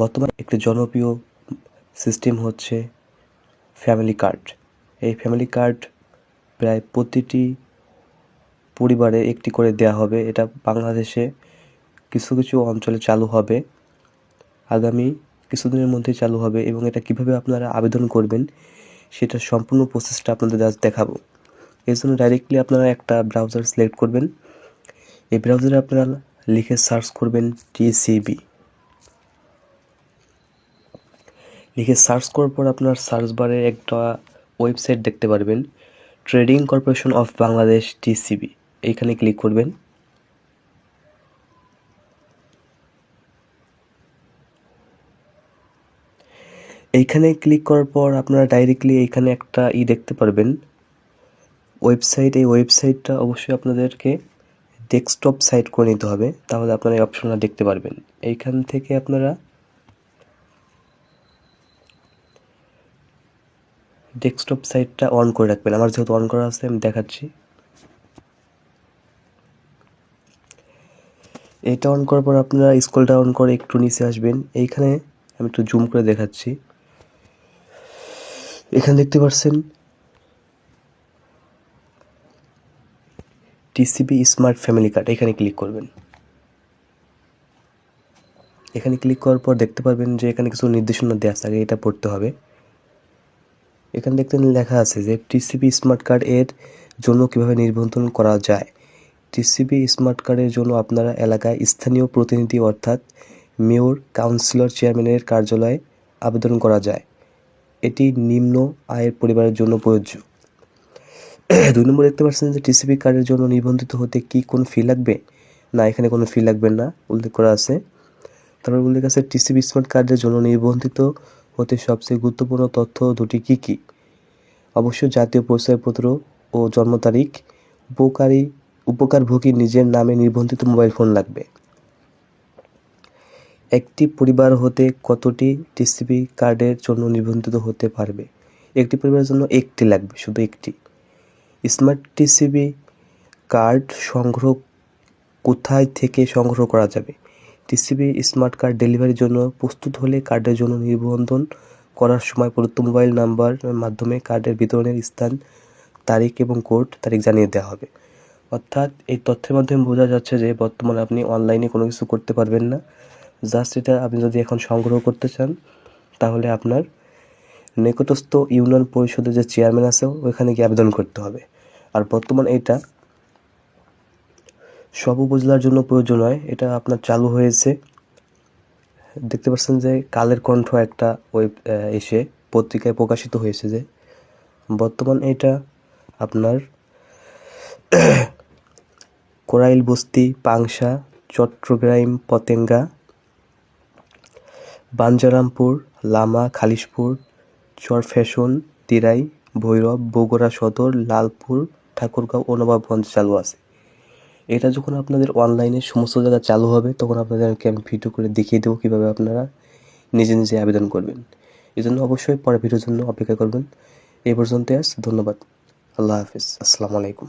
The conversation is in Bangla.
বর্তমানে একটি জনপ্রিয় সিস্টেম হচ্ছে ফ্যামিলি কার্ড। এই ফ্যামিলি কার্ড প্রায় প্রতিটি পরিবারে একটি করে দেওয়া হবে। এটা বাংলাদেশে কিছু কিছু অঞ্চলে চালু হবে, আগামী কিছুদিনের মধ্যেই চালু হবে। এবং এটা কিভাবে আপনারা আবেদন করবেন সেটার সম্পূর্ণ প্রসেসটা আপনাদের আজ দেখাবো। এর জন্য ডাইরেক্টলি আপনারা একটা ব্রাউজার সিলেক্ট করবেন। এই ব্রাউজারে আপনারা লিখে সার্চ করবেন টিসিবি। লিখে সার্চ করার পর আপনার সার্চ বারে একটা ওয়েবসাইট দেখতে পারবেন, trading corporation of Bangladesh TCB. এইখানে ক্লিক করবেন। এইখানে ক্লিক করার পর আপনারা ডাইরেক্টলি এইখানে একটা দেখতে পারবেন ওয়েবসাইট। এই ওয়েবসাইটটা অবশ্যই আপনাদেরকে ডেস্কটপ সাইট করে নিতে হবে, তাহলে আপনারা এই অপশনটা দেখতে পারবেন। এইখান থেকে আপনারা ডেস্কটপ সাইটটা অন করে রাখবেন। আমার যেহেতু অন করা আছে আমি দেখাচ্ছি। এটা অন করার পর আপনারা স্ক্রল ডাউন করে একটু নিচে আসবেন। এইখানে আমি একটু জুম করে দেখাচ্ছি। এখানে দেখতে পাচ্ছেন টিসিবি স্মার্ট ফ্যামিলি কার্ড। এখানে ক্লিক করবেন। এখানে ক্লিক করার পর দেখতে পারবেন যে এখানে কিছু নির্দেশনা দেওয়া আছে, এটা পড়তে হবে। এখানে দেখতে লেখা আছে যে টিসিবি স্মার্ট কার্ড এর জন্য কিভাবে নিবন্ধন করা যায়। টিসিবি স্মার্ট কার্ডের জন্য আপনারা এলাকায় স্থানীয় প্রতিনিধি অর্থাৎ মেয়র, কাউন্সিলর, চেয়ারম্যানের কার্যালয়ে আবেদন করা যায়। এটি নিম্ন আয়ের পরিবারের জন্য প্রযোজ্য। 2 নম্বর দেখতে পাচ্ছেন যে টিসিবি কার্ডের জন্য নিবন্ধিত হতে কি কোনো ফি লাগবে? না, এখানে কোনো ফি লাগবে না, উল্লেখ করা আছে। তারপর উল্লেখ আছে টিসিবি স্মার্ট কার্ডের জন্য নিবন্ধিত হতে সবচেয়ে গুরুত্বপূর্ণ তথ্য দুটি কি কি? অবশ্যই জাতীয় পরিচয়পত্র ও জন্ম তারিখ। উপকারভোগীর নিজের নামে নিবন্ধিত মোবাইল ফোন লাগবে। একটি পরিবার হতে কতটি টিসিবি কার্ডের জন্য নিবন্ধিত হতে পারবে? একটি পরিবারের জন্য একটি লাগবে, শুধু একটি। স্মার্ট টিসিবি কার্ড সংগ্রহ কোথায় থেকে সংগ্রহ করা যাবে? টিসিবি স্মার্ট কার্ড ডেলিভারির জন্য প্রস্তুত হলে কার্ডের জন্য নিবন্ধন করার সময় প্রদত্ত মোবাইল নাম্বারের মাধ্যমে কার্ডের বিতরণের স্থান, তারিখ এবং কোড তারিখ জানিয়ে দেওয়া হবে। অর্থাৎ এই তথ্যের মাধ্যমে বোঝা যাচ্ছে যে বর্তমানে আপনি অনলাইনে কোনো কিছু করতে পারবেন না। জাস্ট এটা আপনি যদি এখন সংগ্রহ করতে চান তাহলে আপনার নিকটস্থ ইউনিয়ন পরিষদের যে চেয়ারম্যান আছে ওইখানে গিয়ে আবেদন করতে হবে। আর বর্তমান এটা সব উপজেলার জন্য প্রয়োজন হয়। এটা আপনার চালু হয়েছে। দেখতে পাচ্ছেন যে কালের কণ্ঠ একটা এসে পত্রিকায় প্রকাশিত হয়েছে যে বর্তমান এটা আপনার কোরাইল বস্তি, পাংশা, চট্টগ্রাম, পতেঙ্গা, বাঞ্ছারামপুর, লামা, খালিশপুর, চরফ্যাশন, দিরাই, ভৈরব, বগুড়া সদর, লালপুর, ঠাকুরগাঁও ও নবাবগঞ্জে চালু আছে। এটা যখন আপনাদের অনলাইনে সমস্ত জায়গায় চালু হবে তখন আপনাদেরকে আমি ভিডিও করে দেখিয়ে দেবো কীভাবে আপনারা নিজে নিজে আবেদন করবেন। এই জন্য অবশ্যই পরের ভিডিওর জন্য অপেক্ষা করবেন। এই পর্যন্ত ধন্যবাদ। আল্লাহ হাফিজ। আসসালামু আলাইকুম।